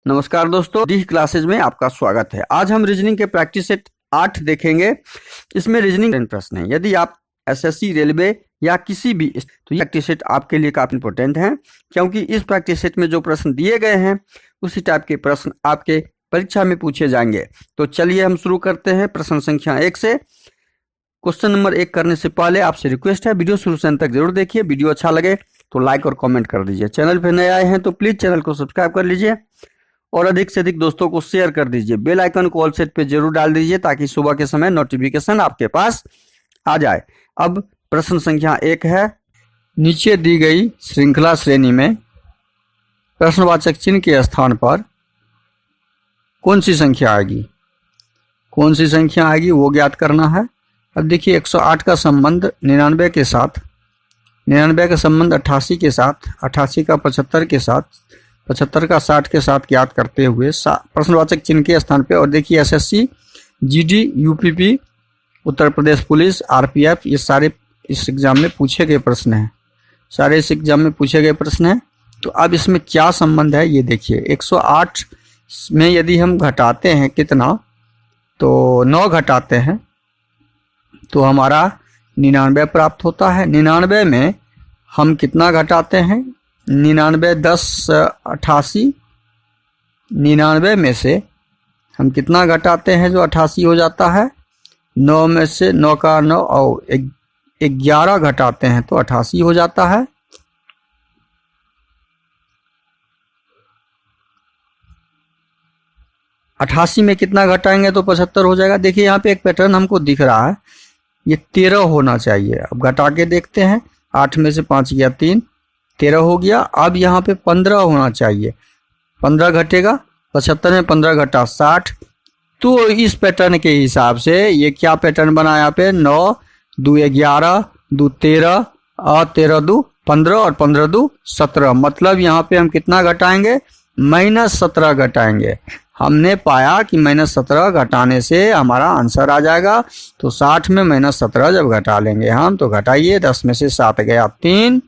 नमस्कार दोस्तों, D classes में आपका स्वागत है। आज हम रीजनिंग के प्रैक्टिस सेट 8 देखेंगे। इसमें रीजनिंग प्रश्न है। यदि आप एसएससी, रेलवे या किसी भी, तो ये प्रैक्टिस सेट आपके लिए काफी इंपॉर्टेंट है, क्योंकि इस प्रैक्टिस सेट में जो प्रश्न दिए गए हैं उसी टाइप के प्रश्न आपके परीक्षा में पूछे जाएंगे। तो चलिए हम शुरू करते हैं प्रश्न संख्या 1 से। क्वेश्चन नंबर 1 करने से पहले आपसे रिक्वेस्ट है, वीडियो शुरू से अंत तक जरूर देखिए। वीडियो अच्छा लगे तो लाइक और कमेंट कर दीजिए। चैनल पर नए आए हैं तो प्लीज चैनल को सब्सक्राइब कर लीजिए और अधिक से अधिक दोस्तों को शेयर कर दीजिए। बेल आइकन को ऑल सेट पे जरूर डाल दीजिए ताकि सुबह के समय नोटिफिकेशन आपके पास आ जाए। अब प्रश्न संख्या 1 है, नीचे दी गई श्रृंखला श्रेणी में प्रश्नवाचक चिन्ह के स्थान पर कौन सी संख्या आएगी? कौन सी संख्या आएगी वो ज्ञात करना है। अब देखिए 108 का संबंध 99 के साथ, 99 का संबंध 88 के साथ, 88 का 75 के साथ, 75 का 60 के साथ ज्ञात करते हुए प्रश्नवाचक चिन्ह के स्थान पे। और देखिए SSC, GD, UPP, Uttar Pradesh police, RPF, ये सारे इस एग्जाम में पूछे गए प्रश्न हैं। सारे इस एग्जाम में पूछे गए प्रश्न हैं। तो अब इसमें क्या संबंध है ये देखिए। 108 में यदि हम घटाते हैं कितना, तो 9 घटाते हैं तो हमारा 99 प्राप्त होता है। 99 में हम कितना घटाते हैं? 99 10 88, 99 में से हम कितना घटाते हैं जो 88 हो जाता है? 9 में से 9 का 9 और 11 घटाते हैं तो 88 हो जाता है। अठासी में कितना घटाएंगे तो 75 हो जाएगा। देखिए यहाँ पे एक पैटर्न हमको दिख रहा है, ये 13 होना चाहिए। अब घटा के देखते हैं, 8 में से 5 गया 3, 13 हो गया। अब यहाँ पे 15 होना चाहिए, 15 घटेगा, 75 में 15 घटा 60। तो इस पैटर्न के हिसाब से ये क्या पैटर्न बना यहाँ पे? 9 2 11 2 13 और 13 2 15 और 15 2 17। मतलब यहाँ पे हम कितना घटाएंगे? -17 घटाएंगे। हमने पाया कि -17 घटाने से हमारा आंसर आ जाएगा। तो 60 में -17 जब घटा लेंगे हम, तो घटाइए, 10 में से 7 गया 3,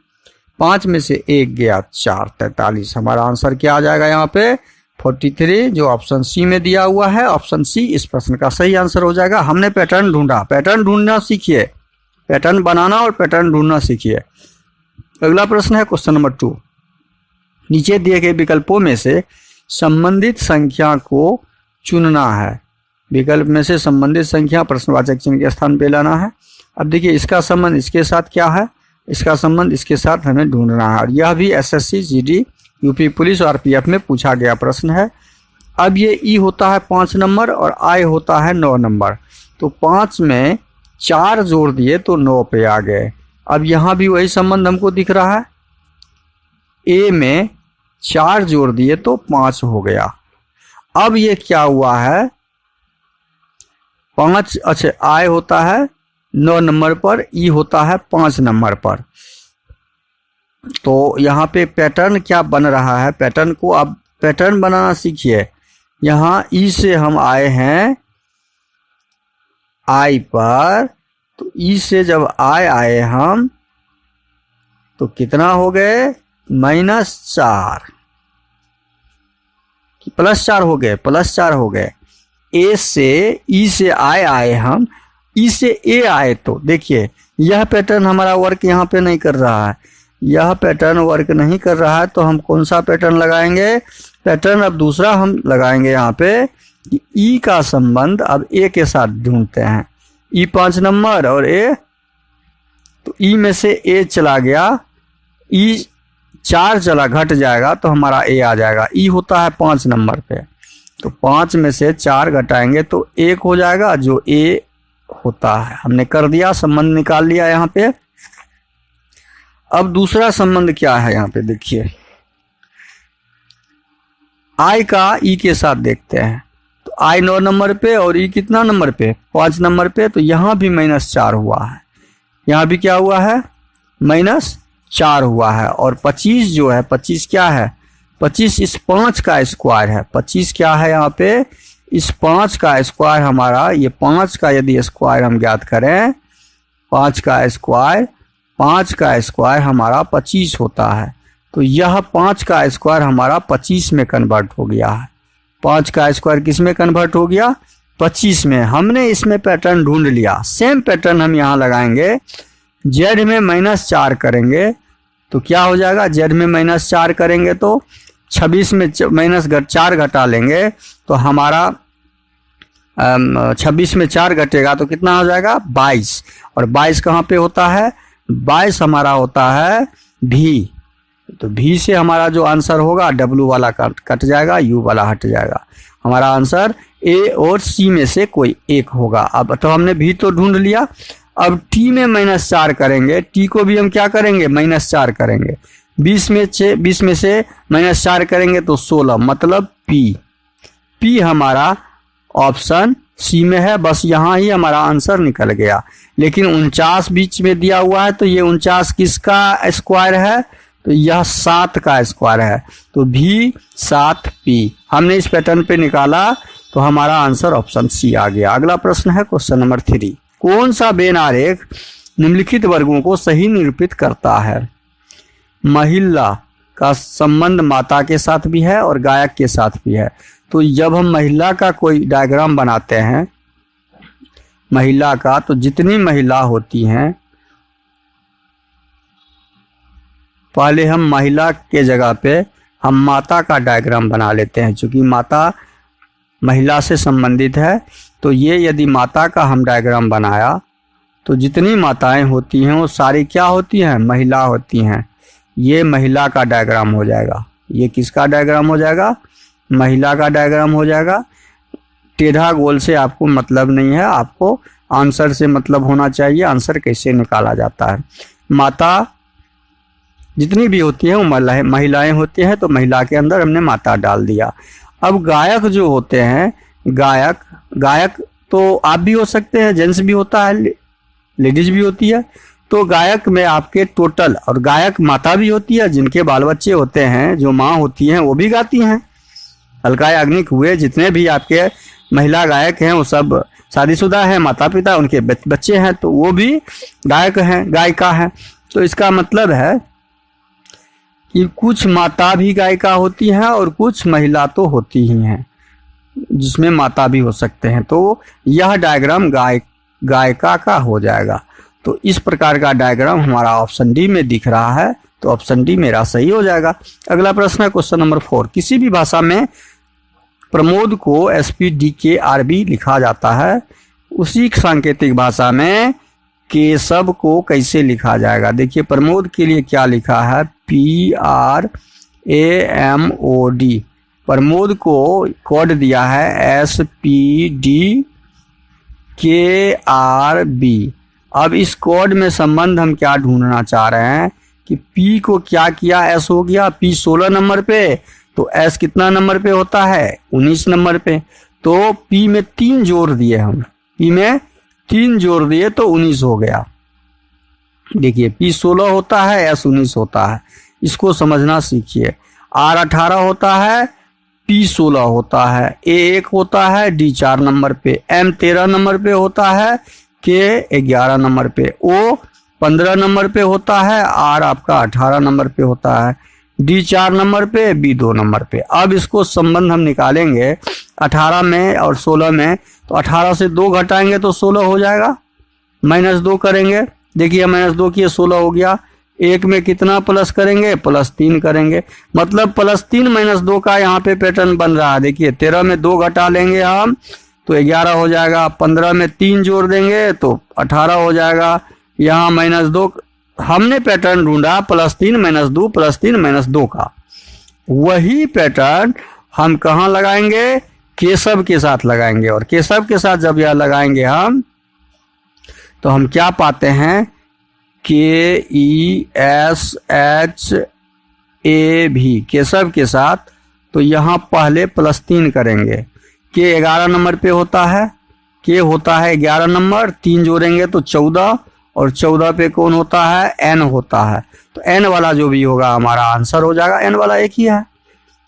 5 में से 1 गया 4, 43। हमारा आंसर क्या आ जाएगा यहाँ पे? 43, जो ऑप्शन सी में दिया हुआ है। ऑप्शन सी इस प्रश्न का सही आंसर हो जाएगा। हमने पैटर्न ढूंढा, पैटर्न ढूंढना सीखिए, पैटर्न बनाना और पैटर्न ढूंढना सीखिए। अगला प्रश्न है क्वेश्चन नंबर 2, नीचे दिए गए विकल्पों में से संबंधित संख्या को चुनना है। विकल्प में से संबंधित संख्या प्रश्नवाचक चिन्ह के स्थान पे लाना है। अब देखिए इसका संबंध इसके साथ क्या है, इसका संबंध इसके साथ हमें ढूंढना है। और यह भी एसएससी, जीडी, यूपी पुलिस और आरपीएफ में पूछा गया प्रश्न है। अब ये ई होता है 5 नंबर और आई होता है 9 नंबर। तो 5 में 4 जोड़ दिए तो 9 पे आ गए। अब यहाँ भी वही संबंध हमको दिख रहा है, ए में 4 जोड़ दिए तो 5 हो गया। अब ये क्या हुआ है? 5, अच्छा आई होता है 9 नंबर पर, ई होता है 5 नंबर पर। तो यहाँ पे पैटर्न क्या बन रहा है? पैटर्न को अब पैटर्न बनाना सीखिए। यहाँ ई से हम आए हैं आई पर, तो ई से जब आए हम तो कितना हो गए? -4, +4 हो गए, +4 हो गए। ए से ई से आए हम, ई से ए आए तो देखिए यह पैटर्न हमारा वर्क यहाँ पे नहीं कर रहा है। यह पैटर्न वर्क नहीं कर रहा है तो हम कौन सा पैटर्न लगाएंगे? पैटर्न अब दूसरा हम लगाएंगे यहाँ पे कि ई का संबंध अब ए के साथ ढूंढते हैं। ई 5 नंबर और ए, तो ई में से ए चला गया, ई 4 चला, घट जाएगा तो हमारा ए आ जाएगा। ई होता है 5 नंबर पे, तो 5 में से 4 घटाएंगे तो 1 हो जाएगा, जो ए होता है। हमने कर दिया, संबंध निकाल लिया यहाँ पे। अब दूसरा संबंध क्या है यहाँ पे देखिए, आई का ई के साथ देखते हैं। तो आई 9 नंबर पे और ई कितना नंबर पे? 5 नंबर पे। तो यहाँ भी -4 हुआ है, यहाँ भी क्या हुआ है? -4 हुआ है। और 25 जो है, 25 क्या है? 25 इस 5 का स्क्वायर है। 25 क्या है यहाँ पे? इस 5 का स्क्वायर हमारा, ये 5 का यदि स्क्वायर हम ज्ञात करें, 5 का स्क्वायर हमारा 25 होता है। तो यह 5 का स्क्वायर हमारा 25 में कन्वर्ट हो गया है। 5 का स्क्वायर किस में कन्वर्ट हो गया? 25 में। हमने इसमें पैटर्न ढूंढ लिया। सेम पैटर्न हम यहाँ लगाएंगे। जेड में -4 करेंगे तो क्या हो जाएगा? जेड में -4 करेंगे तो 26 में -4 घटा लेंगे तो हमारा 26 में 4 घटेगा तो कितना हो जाएगा? 22। और 22 कहाँ पे होता है? 22 हमारा होता है भी। तो भी से हमारा जो आंसर होगा W वाला कट जाएगा, U वाला हट जाएगा। हमारा आंसर A और C में से कोई एक होगा। अब तो हमने भी तो ढूंढ लिया। अब T में -4 करेंगे। T को भी हम क्या करेंगे? -4 करेंगे। 20 में से -4 करेंगे तो 16, मतलब P हमारा ऑप्शन C में है। बस यहाँ ही हमारा आंसर निकल गया। लेकिन 49 बीच में दिया हुआ है तो ये 49 किसका स्क्वायर है? तो यह 7 का स्क्वायर है। तो भी 7P हमने इस पैटर्न पे निकाला तो हमारा आंसर ऑप्शन C आ गया। अगला प्रश्न है क्वेश्चन नंबर 3। कौन सा वेन आरेख निम्नलिखित वर्गों को सही निरूपित करता है? महिला का संबंध माता के साथ भी है और गायक के साथ भी है। तो जब हम महिला का कोई डायग्राम बनाते हैं, महिला का, तो जितनी महिला होती हैं, पहले हम महिला के जगह पे हम माता का डायग्राम बना लेते हैं। क्योंकि माता महिला से संबंधित है तो ये यदि माता का हम डायग्राम बनाया तो जितनी माताएं होती हैं वो सारी क्या होती हैं? महिला होती हैं। ये महिला का डायग्राम हो जाएगा। ये किसका डायग्राम हो जाएगा? महिला का डायग्राम हो जाएगा। टेढ़ा गोल से आपको मतलब नहीं है, आपको आंसर से मतलब होना चाहिए। आंसर कैसे निकाला जाता है? माता जितनी भी होती है वो महिलाएं होती हैं, तो महिला के अंदर हमने माता डाल दिया। अब गायक जो होते हैं, गायक तो आप भी हो सकते हैं, जेंट्स भी होता है, लेडीज भी होती है। तो गायक में आपके टोटल, और गायक माता भी होती है, जिनके बाल बच्चे होते हैं, जो माँ होती हैं वो भी गाती हैं। अलका याग्निक हुए, जितने भी आपके महिला गायक हैं वो सब शादीशुदा हैं, माता पिता उनके बच्चे हैं, तो वो भी गायक हैं, गायिका हैं। तो इसका मतलब है कि कुछ माता भी गायिका होती हैं और कुछ महिला तो होती ही हैं, जिसमें माता भी हो सकते हैं। तो यह डायग्राम गायिका का हो जाएगा। तो इस प्रकार का डायग्राम हमारा ऑप्शन डी में दिख रहा है, तो ऑप्शन डी मेरा सही हो जाएगा। अगला प्रश्न है क्वेश्चन नंबर 4। किसी भी भाषा में प्रमोद को SPDKRB लिखा जाता है, उसी सांकेतिक भाषा में केशव को कैसे लिखा जाएगा? देखिए प्रमोद के लिए क्या लिखा है? PRAMOD। प्रमोद को कोड दिया है SPDKRB। अब इस कोड में संबंध हम क्या ढूंढना चाह रहे हैं कि P को क्या किया? S हो गया। P 16 नंबर पे, तो S कितना नंबर पे होता है? 19 नंबर पे। तो P में 3 जोड़ दिए हम, P में 3 जोड़ दिए तो 19 हो गया। देखिए P 16 होता है, S 19 होता है। इसको समझना सीखिए। R 18 होता है, P 16 होता है, A 1 होता है, D 4 नंबर पे, M 13 नंबर पे होता है, K 11 नंबर पे, O 15 नंबर पे होता है, R आपका 18 नंबर पे होता है, D 4 नंबर पे, B 2 नंबर पे। अब इसको संबंध हम निकालेंगे 18 में और 16 में, तो 18 से 2 घटाएंगे तो 16 हो जाएगा। -2 करेंगे, देखिए -2 किए 16 हो गया। 1 में कितना प्लस करेंगे? +3 करेंगे। मतलब +3 -2 का यहाँ पे पैटर्न बन रहा है। देखिए 13 में 2 घटा लेंगे हम तो 11 हो जाएगा। 15 में 3 जोड़ देंगे तो 18 हो जाएगा। यहाँ -2 हमने पैटर्न ढूंढा, +3 -2 +3 -2 का। वही पैटर्न हम कहाँ लगाएंगे? केशव के साथ लगाएंगे। और केशव के साथ जब यह लगाएंगे हम, तो हम क्या पाते हैं? KESHAV, केशव के साथ। तो यहाँ पहले +3 करेंगे। K 11 नंबर पे होता है, K होता है 11 नंबर, 3 जोड़ेंगे तो 14, और 14 पे कौन होता है? N होता है। तो N वाला जो भी होगा हमारा आंसर हो जाएगा। N वाला एक ही है।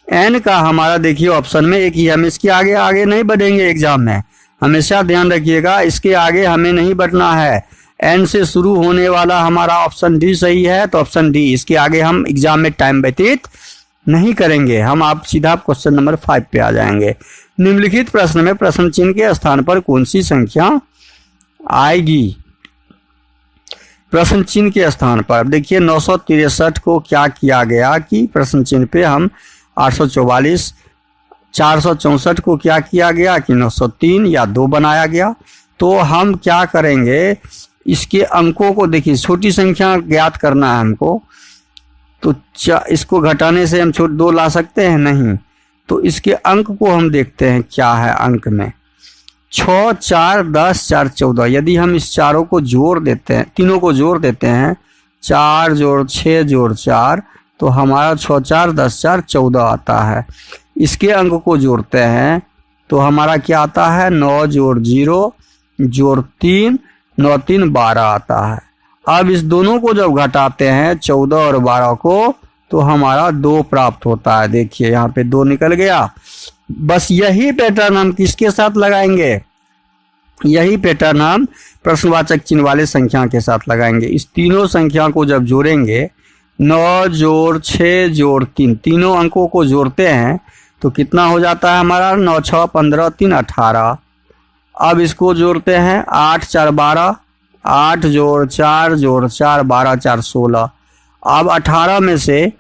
N का हमारा देखिए ऑप्शन में एक ही है। हम इसके आगे नहीं बढ़ेंगे एग्जाम में, हमेशा ध्यान रखिएगा। इसके आगे हमें नहीं बढ़ना है। एन से शुरू होने वाला हमारा ऑप्शन डी सही है, तो ऑप्शन डी। इसके आगे हम एग्जाम में टाइम व्यतीत नहीं करेंगे, हम आप सीधा क्वेश्चन नंबर 5 पे आ जाएंगे। निम्नलिखित प्रश्न में प्रश्न चिन्ह के स्थान पर कौन सी संख्या आएगी? प्रश्न चिन्ह के स्थान पर देखिए 963 को क्या किया गया कि प्रश्न चिन्ह पे हम 844, 464 को क्या किया गया कि 903 या 2 बनाया गया। तो हम क्या करेंगे, इसके अंकों को देखिए, छोटी संख्या ज्ञात करना है हमको, तो इसको घटाने से हम 2 ला सकते हैं नहीं, तो इसके अंक को हम देखते हैं क्या है अंक में। 6, 4, 10, 4, 14। यदि हम इस चारों को जोड़ देते हैं, तीनों को जोड़ देते हैं, 4 जोड़ 6 जोड़ 4, तो हमारा 6, 4, 10, 4, 14 आता है। इसके अंक को जोड़ते हैं तो हमारा क्या आता है, 9 जोड़ 0 जोड़ 3, 9, 3, 12 आता है। अब इस दोनों को जब घटाते हैं 14 और 12 को, तो हमारा 2 प्राप्त होता है। देखिए यहाँ पे 2 निकल गया। बस यही पैटर्न हम किसके साथ लगाएंगे, यही पैटर्न हम प्रश्नवाचक चिन्ह वाले संख्या के साथ लगाएंगे। इस तीनों संख्या को जब जोड़ेंगे, 9 जोड़ 6 जोड़ 3, तीनों अंकों को जोड़ते हैं तो कितना हो जाता है हमारा, 9, 6, 15, 3, 18। अब इसको जोड़ते हैं, 8, 4, 12, 8 जोड़ 4 जोड़ 4, 12, 4, 16। अब 18 में से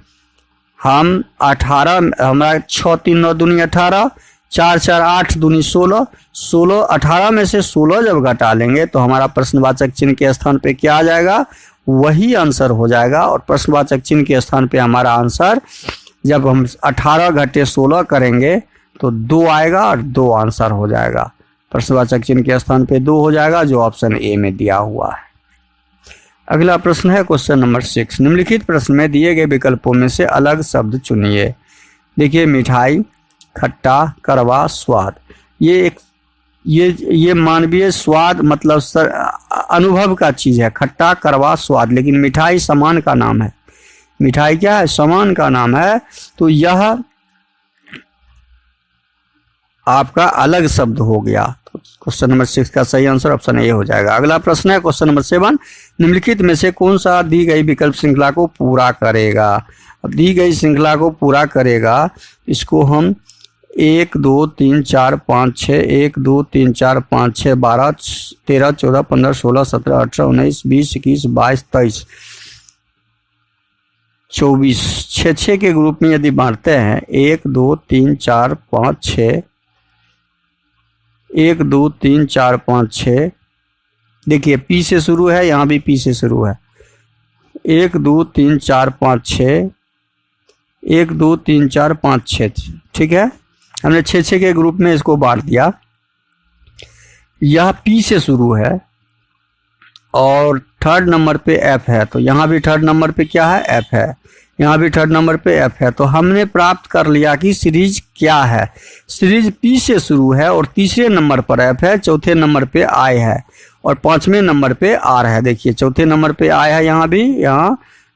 हम 18, हमारा 6, 3, 9 दूनी 18, 4, 4, 8 दूनी 16, 16, 18 में से 16 जब घटा लेंगे तो हमारा प्रश्नवाचक चिन्ह के स्थान पे क्या आ जाएगा, वही आंसर हो जाएगा। और प्रश्नवाचक चिन्ह के स्थान पे हमारा आंसर, जब हम 18 घटे 16 करेंगे तो 2 आएगा और 2 आंसर हो जाएगा। प्रश्नवाचक चिन्ह के स्थान पे 2 हो जाएगा, जो ऑप्शन ए में दिया हुआ है। अगला प्रश्न है क्वेश्चन नंबर 6। निम्नलिखित प्रश्न में दिए गए विकल्पों में से अलग शब्द चुनिए। देखिए मिठाई, खट्टा, कड़वा, स्वाद। ये मानवीय स्वाद मतलब अनुभव का चीज है, खट्टा, कड़वा, स्वाद। लेकिन मिठाई सामान का नाम है, मिठाई क्या है, सामान का नाम है, तो यह आपका अलग शब्द हो गया। तो क्वेश्चन नंबर 6 का सही आंसर ऑप्शन ए हो जाएगा। अगला प्रश्न है क्वेश्चन नंबर 7। निम्नलिखित में से कौन सा दी गई विकल्प श्रृंखला को पूरा करेगा? अब दी गई श्रृंखला को पूरा करेगा, इसको हम 1, 2, 3, 4, 5, 6, 1, 2, 3, 4, 5, 6, 12, 13, 14, 15, 16, 17, 18, 19, 20, 21, 22, 23, 24, 6 के ग्रुप में यदि बांटते हैं, 1, 2, 3, 4, 5, 6, 1, 2, 3, 4, 5, 6। देखिए पी से शुरू है, यहाँ भी पी से शुरू है। 1, 2, 3, 4, 5, 6, 1, 2, 3, 4, 5, 6। ठीक है, हमने 6 के ग्रुप में इसको बांट दिया। यह पी से शुरू है और थर्ड नंबर पे एफ है, तो यहाँ भी थर्ड नंबर पे क्या है, एफ है, यहाँ भी थर्ड नंबर पे एफ है। तो हमने प्राप्त कर लिया कि सीरीज क्या है। सीरीज पी से शुरू है और तीसरे नंबर पर एफ है, चौथे नंबर पे आई है और 5वें नंबर पे आर है। देखिए चौथे नंबर पे आई है, यहाँ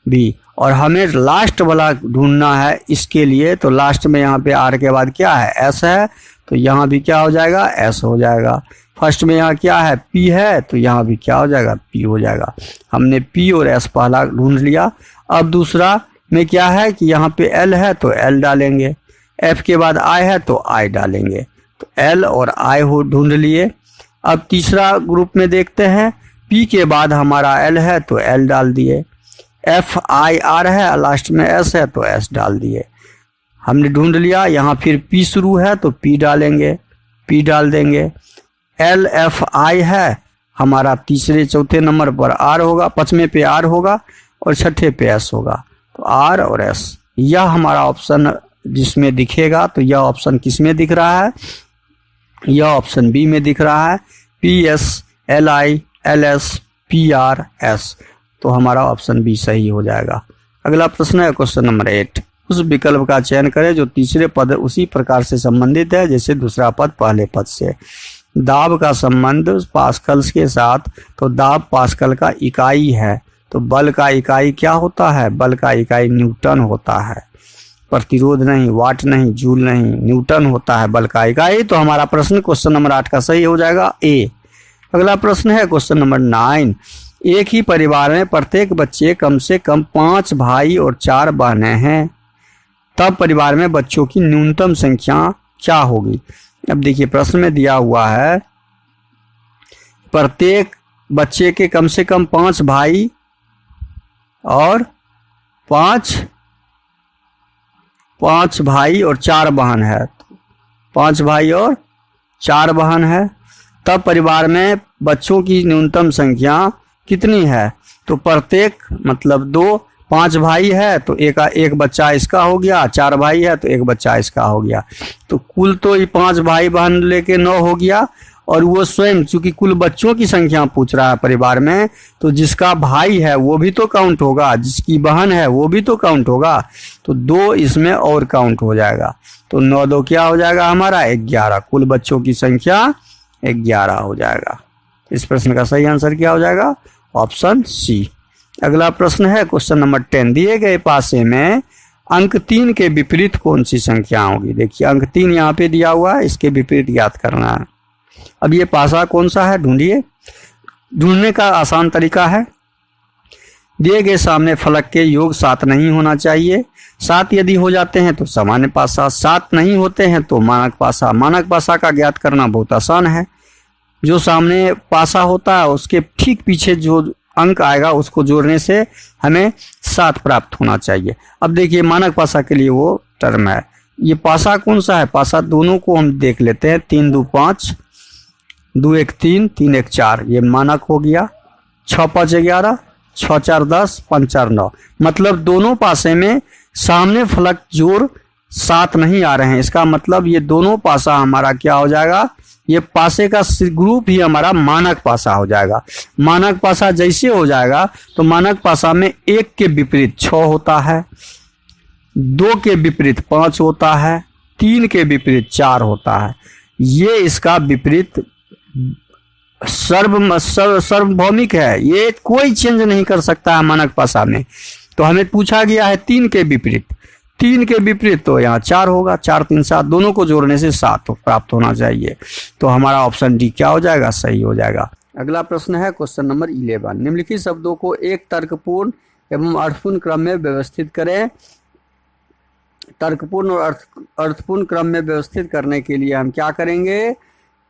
भी, और हमें लास्ट वाला ढूंढना है इसके लिए। तो लास्ट में यहाँ पे आर के बाद क्या है, एस है, तो यहाँ भी क्या हो जाएगा, एस हो जाएगा। फर्स्ट में यहाँ क्या है, पी है, तो यहाँ भी क्या हो जाएगा, पी हो जाएगा। हमने पी और एस पहला ढूंढ लिया। अब दूसरा में क्या है कि यहाँ पे एल है तो एल डालेंगे, एफ के बाद आई है तो आई डालेंगे, तो एल और आई हो ढूंढ लिए। अब तीसरा ग्रुप में देखते हैं, पी के बाद हमारा एल है तो एल डाल दिए, एफ आई आर है, लास्ट में एस है तो एस डाल दिए। हमने ढूंढ लिया। यहाँ फिर पी शुरू है तो पी डालेंगे, पी डाल देंगे। एल एफ आई है, हमारा तीसरे चौथे नंबर पर आर होगा, 5वें पे आर होगा और 6ठे पे एस होगा, तो आर और एस। यह हमारा ऑप्शन जिसमें दिखेगा, तो यह ऑप्शन किस में दिख रहा है, यह ऑप्शन बी में दिख रहा है, P S L I L S P R S. तो हमारा ऑप्शन बी सही हो जाएगा। अगला प्रश्न है क्वेश्चन नंबर 8। उस विकल्प का चयन करें जो तीसरे पद उसी प्रकार से संबंधित है जैसे दूसरा पद पहले पद से। दाब का संबंध पास्कल के साथ, तो दाब पास्कल का इकाई है, तो बल का इकाई क्या होता है, बल का इकाई न्यूटन होता है। प्रतिरोध नहीं, वाट नहीं, जूल नहीं, न्यूटन होता है बल का इकाई। तो हमारा प्रश्न क्वेश्चन नंबर 8 का सही हो जाएगा, ए। अगला प्रश्न है क्वेश्चन नंबर 9। एक ही परिवार में प्रत्येक बच्चे कम से कम 5 भाई और 4 बहनें हैं, तब परिवार में बच्चों की न्यूनतम संख्या क्या होगी। अब देखिए प्रश्न में दिया हुआ है प्रत्येक बच्चे के कम से कम 5 भाई और 5 भाई और 4 बहन है, 5 भाई और 4 बहन है, तब परिवार में बच्चों की न्यूनतम संख्या कितनी है। तो प्रत्येक मतलब 5 भाई है तो एक बच्चा इसका हो गया, 4 भाई है तो एक बच्चा इसका हो गया, तो कुल तो ये 5 भाई बहन लेके 9 हो गया। और वो स्वयं चूंकि कुल बच्चों की संख्या पूछ रहा है परिवार में, तो जिसका भाई है वो भी तो काउंट होगा, जिसकी बहन है वो भी तो काउंट होगा, तो 2 इसमें और काउंट हो जाएगा। तो 9 2 क्या हो जाएगा हमारा 11, कुल बच्चों की संख्या 11 हो जाएगा। इस प्रश्न का सही आंसर क्या हो जाएगा, ऑप्शन सी। अगला प्रश्न है क्वेश्चन नंबर 10, दिए गए पासे में अंक 3 के विपरीत कौन सी संख्या होगी। देखिए अंक 3 यहाँ पे दिया हुआ है, इसके विपरीत ज्ञात करना है। अब ये पासा कौन सा है ढूंढिए। ढूंढने का आसान तरीका है, दिए गए सामने फलक के योग 7 नहीं होना चाहिए, 7 यदि हो जाते हैं तो सामान्य पासा, 7 नहीं होते हैं तो मानक पासा। मानक पासा का ज्ञात करना बहुत आसान है, जो सामने पासा होता है उसके ठीक पीछे जो अंक आएगा उसको जोड़ने से हमें 7 प्राप्त होना चाहिए। अब देखिए मानक पासा के लिए वो टर्म है, ये पासा कौन सा है, पासा दोनों को हम देख लेते हैं, 3 2 5, 2 1 3, 3 1 4, ये मानक हो गया। 6 5 11, 6 4 10, 5 4 9, मतलब दोनों पासे में सामने फलक जोड़ 7 नहीं आ रहे हैं, इसका मतलब ये दोनों पासा हमारा क्या हो जाएगा, ये पासे का ग्रुप ही हमारा मानक पासा हो जाएगा। मानक पासा जैसे हो जाएगा तो मानक पासा में 1 के विपरीत 6 होता है, 2 के विपरीत 5 होता है, 3 के विपरीत 4 होता है। ये इसका विपरीत सार्वभौमिक है, ये कोई चेंज नहीं कर सकता है मानक पासा में। तो हमें पूछा गया है 3 के विपरीत, 3 के विपरीत तो यहाँ 4 होगा, 4 3 7, दोनों को जोड़ने से 7 प्राप्त होना चाहिए। तो हमारा ऑप्शन डी क्या हो जाएगा, सही हो जाएगा। अगला प्रश्न है क्वेश्चन नंबर 11, निम्नलिखित शब्दों को एक तर्कपूर्ण एवं अर्थपूर्ण क्रम में व्यवस्थित करें। तर्कपूर्ण और अर्थपूर्ण क्रम में व्यवस्थित करने के लिए हम क्या करेंगे,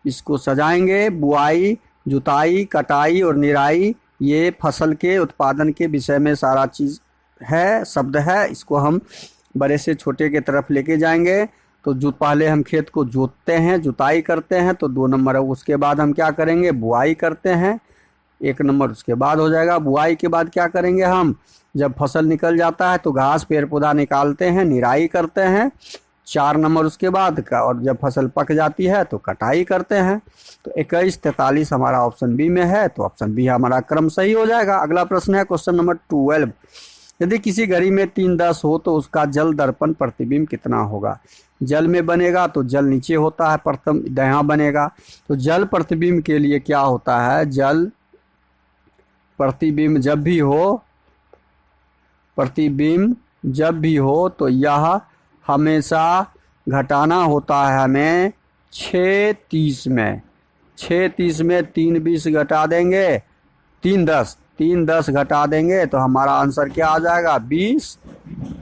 इसको सजाएंगे। बुआई, जुताई, कटाई और निराई, ये फसल के उत्पादन के विषय में सारा चीज है, शब्द है, इसको हम बड़े से छोटे के तरफ लेके जाएंगे। तो जो पहले हम खेत को जोतते हैं, जुताई करते हैं, तो 2 नंबर है। उसके बाद हम क्या करेंगे, बुआई करते हैं, 1 नंबर उसके बाद हो जाएगा। बुआई के बाद क्या करेंगे हम, जब फसल निकल जाता है तो घास पेड़ पौधा निकालते हैं, निराई करते हैं, 4 नंबर उसके बाद का। और जब फसल पक जाती है तो कटाई करते हैं। तो 21 43 हमारा ऑप्शन बी में है, तो ऑप्शन बी हमारा क्रम सही हो जाएगा। अगला प्रश्न है क्वेश्चन नंबर 12, यदि किसी घड़ी में 3 10 हो तो उसका जल दर्पण प्रतिबिंब कितना होगा। जल में बनेगा तो जल नीचे होता है, प्रथम यहाँ बनेगा। तो जल प्रतिबिंब के लिए क्या होता है, जल प्रतिबिंब जब भी हो तो यह हमेशा घटाना होता है हमें 6 30 में। 6 30 में 3 20 घटा देंगे, 3 10 घटा देंगे तो हमारा आंसर क्या आ जाएगा, 20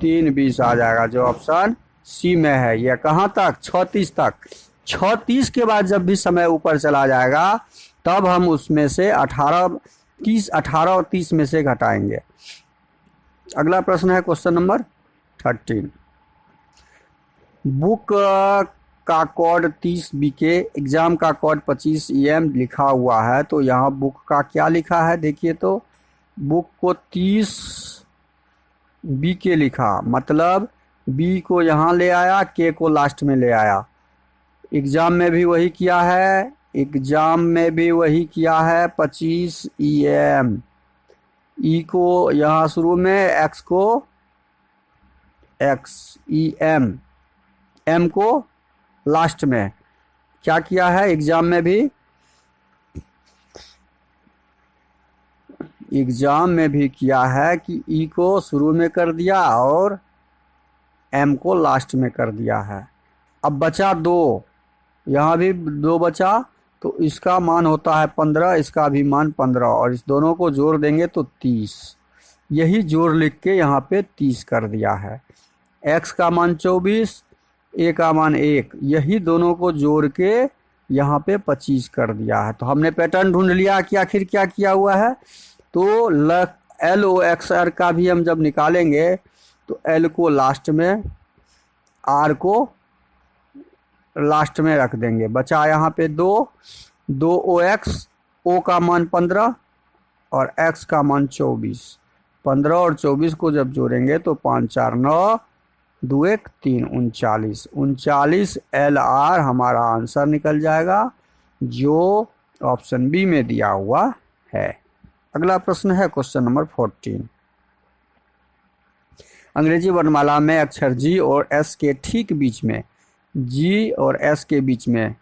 3 20 आ जाएगा, जो ऑप्शन सी में है। यह कहाँ तक, 36 तक। 36 के बाद जब भी समय ऊपर चला जाएगा तब हम उसमें से 18 और 30 में से घटाएंगे। अगला प्रश्न है क्वेश्चन नंबर 13, बुक का कोड 30 बीके, एग्जाम का कोड 25 EM लिखा हुआ है। तो यहाँ बुक का क्या लिखा है, देखिए तो बुक को 30 बीके लिखा, मतलब बी को यहाँ ले आया, के को लास्ट में ले आया। एग्जाम में भी वही किया है, 25 EM, ई को यहाँ शुरू में, एक्स को EM, एम को लास्ट में। क्या किया है एग्जाम में भी किया है कि ई को शुरू में कर दिया और एम को लास्ट में कर दिया है। अब बचा 2, यहाँ भी 2 बचा, तो इसका मान होता है 15, इसका भी मान 15 और इस दोनों को जोड़ देंगे तो 30। यही जोड़ लिख के यहाँ पे 30 कर दिया है। x का मान 24, a का मान 1, यही दोनों को जोड़ के यहाँ पे 25 कर दिया है। तो हमने पैटर्न ढूंढ लिया कि आखिर क्या किया हुआ है। तो LOXR का भी हम जब निकालेंगे तो L को लास्ट में, R को लास्ट में रख देंगे। बचा यहाँ पे 2 OX, O का मान 15 और X का मान 24। 15 और 24 को जब जोड़ेंगे तो 5 4 9 2 1 3 39। 39 LR हमारा आंसर निकल जाएगा, जो ऑप्शन बी में दिया हुआ है। अगला प्रश्न है क्वेश्चन नंबर 14। अंग्रेजी वर्णमाला में अक्षर G और S के ठीक बीच में, G और S के बीच में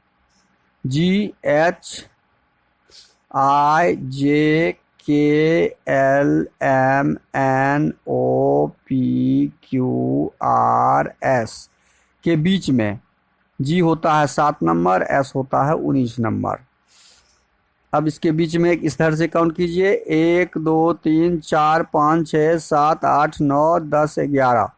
G H I J K L M N O P Q R S के बीच में G होता है 7 नंबर, S होता है 19 नंबर। अब इसके बीच में इस तरह से काउंट कीजिए, 1 2 3 4 5 6 7 8 9 10 11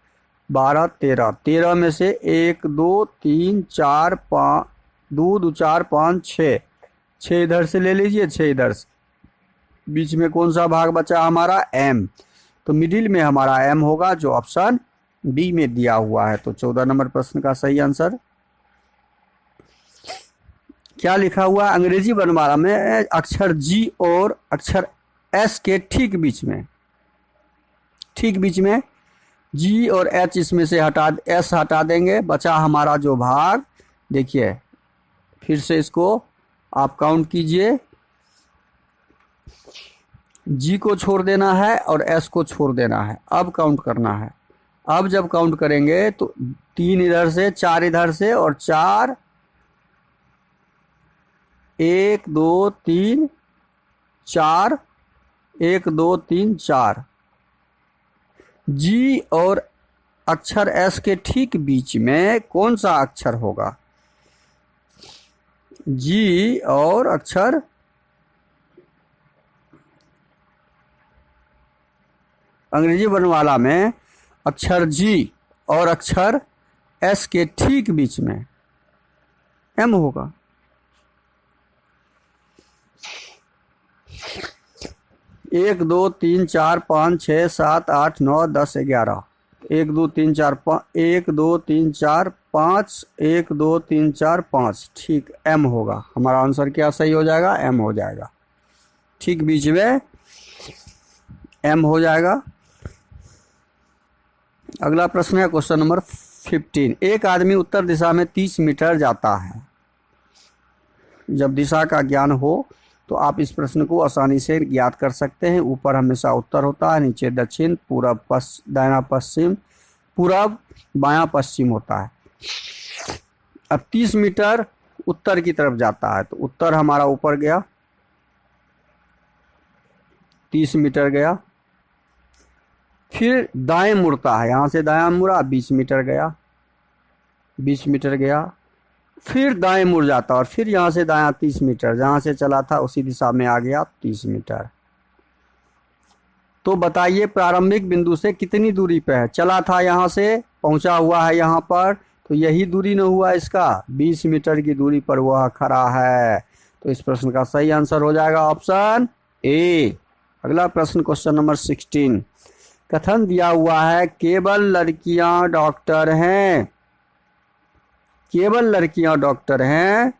12 13। 13 में से 1 2 3 4 5 2 2 4 5 6, 6 इधर से ले लीजिए, 6 इधर से। बीच में कौन सा भाग बचा हमारा? M। तो मिडिल में हमारा M होगा, जो ऑप्शन बी में दिया हुआ है। तो 14 नंबर प्रश्न का सही आंसर क्या लिखा हुआ? अंग्रेजी वर्णमाला में अक्षर G और अक्षर S के ठीक बीच में, ठीक बीच में G और H, इसमें से S हटा देंगे। बचा हमारा जो भाग, देखिए फिर से इसको आप काउंट कीजिए। G को छोड़ देना है और S को छोड़ देना है। अब काउंट करना है। अब जब काउंट करेंगे तो 3 इधर से, 4 इधर से और 4, 1 2 3 4, 1 2 3 4। G और अक्षर S के ठीक बीच में कौन सा अक्षर होगा? G और अक्षर अंग्रेजी वर्णमाला में अक्षर G और अक्षर S के ठीक बीच में M होगा। एक 2 3 4 5 6 7 8 9 10 11। 1 2 3 4 5, 1 2 3 4 5, 1 2 3 4 5। ठीक, M होगा हमारा आंसर। क्या सही हो जाएगा? M हो जाएगा। ठीक बीच में M हो जाएगा। अगला प्रश्न है क्वेश्चन नंबर 15। एक आदमी उत्तर दिशा में 30 मीटर जाता है। जब दिशा का ज्ञान हो तो आप इस प्रश्न को आसानी से ज्ञात कर सकते हैं। ऊपर हमेशा उत्तर होता है, नीचे दक्षिण, पूरब दायां पश्चिम, पूरब बायां पश्चिम होता है। अब 30 मीटर उत्तर की तरफ जाता है, तो उत्तर हमारा ऊपर गया, 30 मीटर गया। फिर दाएं मुड़ता है, यहाँ से दायां मुड़ा, 20 मीटर गया, 20 मीटर गया। फिर दाएं मुड़ जाता और फिर यहाँ से दायां 30 मीटर, जहाँ से चला था उसी दिशा में आ गया 30 मीटर। तो बताइए प्रारंभिक बिंदु से कितनी दूरी पे है? चला था यहाँ से, पहुँचा हुआ है यहाँ पर, तो यही दूरी न हुआ इसका, 20 मीटर की दूरी पर वह खड़ा है। तो इस प्रश्न का सही आंसर हो जाएगा ऑप्शन ए। अगला प्रश्न क्वेश्चन नंबर 16। कथन दिया हुआ है केवल लड़कियां डॉक्टर हैं। केवल लड़कियां डॉक्टर हैं,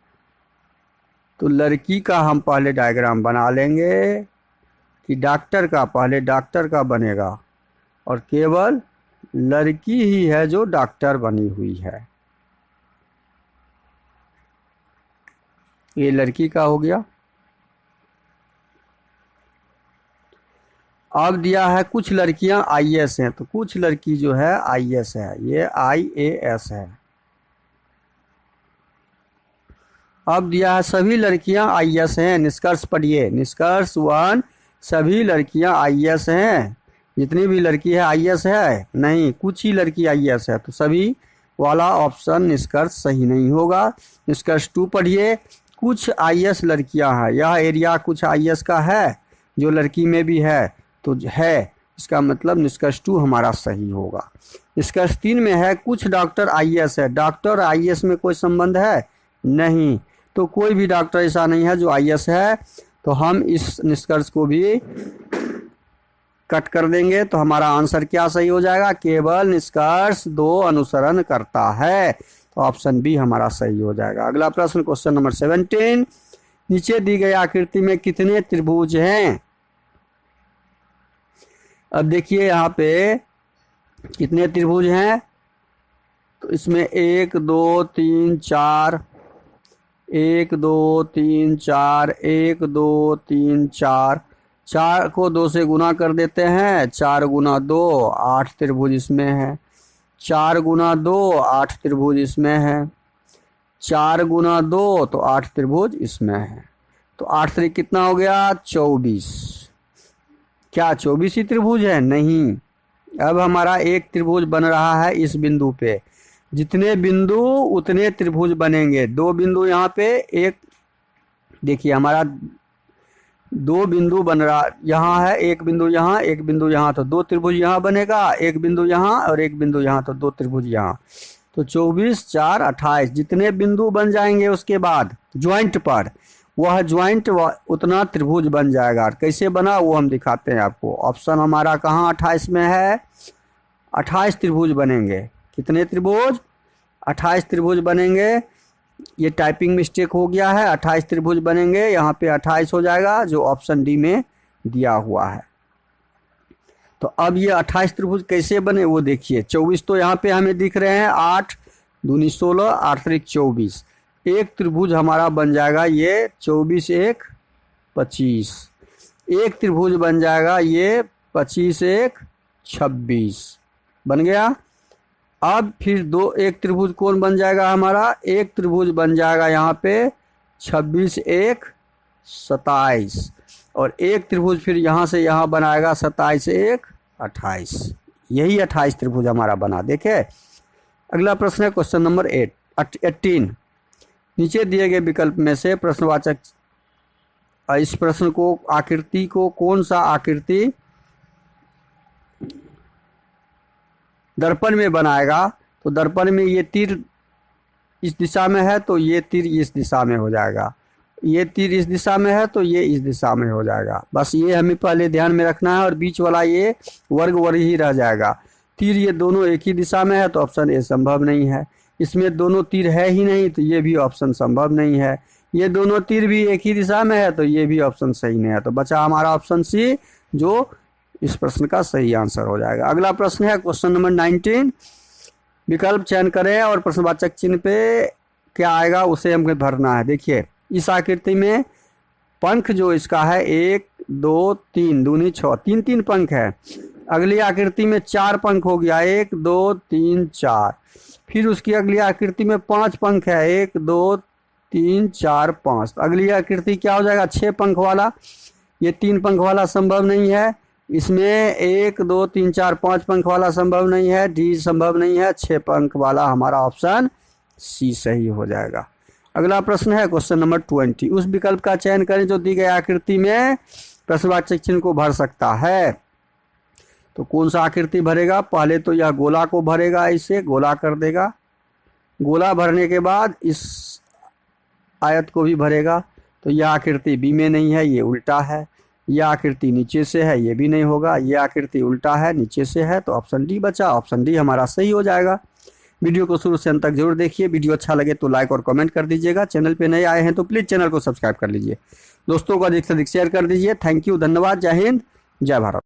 तो लड़की का हम पहले डायग्राम बना लेंगे कि डॉक्टर का, पहले डॉक्टर का बनेगा, और केवल लड़की ही है जो डॉक्टर बनी हुई है। ये लड़की का हो गया। अब दिया है कुछ लड़कियां IAS हैं, तो कुछ लड़की जो है IAS है, ये IAS है। अब दिया है सभी लड़कियां IAS हैं। निष्कर्ष पढ़िए। निष्कर्ष 1, सभी लड़कियां IAS हैं। जितनी भी लड़की है IAS है? नहीं, कुछ ही लड़की IAS है, तो सभी वाला ऑप्शन निष्कर्ष सही नहीं होगा। निष्कर्ष 2 पढ़िए। कुछ आईएस लड़कियां हैं, यह एरिया कुछ आईएस का है, जो लड़की में भी है तो है, इसका मतलब निष्कर्ष 2 हमारा सही होगा। निष्कर्ष 3 में है कुछ डॉक्टर आईएएस है, डॉक्टर आईएएस में कोई संबंध है नहीं, तो कोई भी डॉक्टर ऐसा नहीं है जो आईएएस है, तो हम इस निष्कर्ष को भी कट कर देंगे। तो हमारा आंसर क्या सही हो जाएगा, केवल निष्कर्ष 2 अनुसरण करता है, तो ऑप्शन बी हमारा सही हो जाएगा। अगला प्रश्न क्वेश्चन नंबर 17, नीचे दी गई आकृति में कितने त्रिभुज हैं। अब देखिए यहाँ पे कितने त्रिभुज हैं, तो इसमें 1 2 3 4, 1 2 3 4, 1 2 3 4, 4 को 2 से गुना कर देते हैं, 4 गुना 2 8 त्रिभुज इसमें है, 4 गुना 2 8 त्रिभुज इसमें है, 4 गुना 2 तो 8 त्रिभुज इसमें है, तो 8 त्रिक कितना हो गया 24। क्या 24 ही त्रिभुज है, नहीं। अब हमारा एक त्रिभुज बन रहा है इस बिंदु पे, जितने बिंदु उतने त्रिभुज बनेंगे। 2 बिंदु यहाँ पे, एक देखिए हमारा 2 बिंदु बन रहा, यहाँ है 1 बिंदु यहाँ, 1 बिंदु यहाँ, तो 2 त्रिभुज यहाँ बनेगा, 1 बिंदु यहाँ और 1 बिंदु यहाँ, तो 2 त्रिभुज यहाँ, तो 24 4 28। जितने बिंदु बन जाएंगे उसके बाद ज्वाइंट पर, वह ज्वाइंट उतना त्रिभुज बन जाएगा। कैसे बना वो हम दिखाते हैं आपको। ऑप्शन हमारा कहाँ 28 में है, 28 त्रिभुज बनेंगे। कितने त्रिभुज, 28 त्रिभुज बनेंगे। ये टाइपिंग मिस्टेक हो गया है, 28 त्रिभुज बनेंगे, यहाँ पे 28 हो जाएगा जो ऑप्शन डी में दिया हुआ है। तो अब ये 28 त्रिभुज कैसे बने वो देखिए। 24 तो यहाँ पे हमें दिख रहे हैं, 8 दूनी 16, 8 त्रिक 24। एक त्रिभुज हमारा बन जाएगा ये 24 1 25। एक त्रिभुज बन जाएगा ये 25 1 26 बन गया। अब फिर एक त्रिभुज कौन बन जाएगा हमारा, एक त्रिभुज बन जाएगा यहाँ पे 26 1 27, और एक त्रिभुज फिर यहाँ से यहाँ बनाएगा 27 1 28। यही 28 त्रिभुज हमारा बना। देखे अगला प्रश्न है क्वेश्चन नंबर 18। नीचे दिए गए विकल्प में से प्रश्नवाचक इस प्रश्न को आकृति को कौन सा आकृति दर्पण में बनाएगा। तो दर्पण में ये तीर इस दिशा में है तो ये तीर इस दिशा में हो जाएगा, ये तीर इस दिशा में है तो ये इस दिशा में हो जाएगा। बस ये हमें पहले ध्यान में रखना है, और बीच वाला ये वर्ग ही रह जाएगा। तीर ये दोनों एक ही दिशा में है तो ऑप्शन ए संभव नहीं है। इसमें दोनों तीर है ही नहीं तो ये भी ऑप्शन संभव नहीं है। ये दोनों तीर भी एक ही दिशा में है तो ये भी ऑप्शन सही नहीं है। तो बचा हमारा ऑप्शन सी, जो इस प्रश्न का सही आंसर हो जाएगा। अगला प्रश्न है क्वेश्चन नंबर 19। विकल्प चयन करें और प्रश्नवाचक चिन्ह पे क्या आएगा उसे हमें भरना है। देखिए इस आकृति में पंख जो इसका है 1 2 3 दूनी 6, 3 पंख है। अगली आकृति में 4 पंख हो गया, 1 2 3 4। फिर उसकी अगली आकृति में 5 पंख है, 1 2 3 4 5। अगली आकृति क्या हो जाएगा 6 पंख वाला। ये 3 पंख वाला संभव नहीं है। इसमें 1 2 3 4 5 पंख वाला संभव नहीं है, डी संभव नहीं है। 6 पंख वाला हमारा ऑप्शन सी सही हो जाएगा। अगला प्रश्न है क्वेश्चन नंबर 20। उस विकल्प का चयन करें जो दी गई आकृति में प्रश्नवाचक चिन्ह को भर सकता है। तो कौन सा आकृति भरेगा, पहले तो यह गोला को भरेगा, इसे गोला कर देगा। गोला भरने के बाद इस आयत को भी भरेगा। तो यह आकृति बी में नहीं है, ये उल्टा है। यह आकृति नीचे से है, ये भी नहीं होगा। यह आकृति उल्टा है, नीचे से है, तो ऑप्शन डी बचा। ऑप्शन डी हमारा सही हो जाएगा। वीडियो को शुरू से अंत तक जरूर देखिए। वीडियो अच्छा लगे तो लाइक और कमेंट कर दीजिएगा। चैनल पे नए आए हैं तो प्लीज़ चैनल को सब्सक्राइब कर लीजिए। दोस्तों को अधिक से अधिक शेयर कर दीजिए। थैंक यू, धन्यवाद, जय हिंद, जय भारत।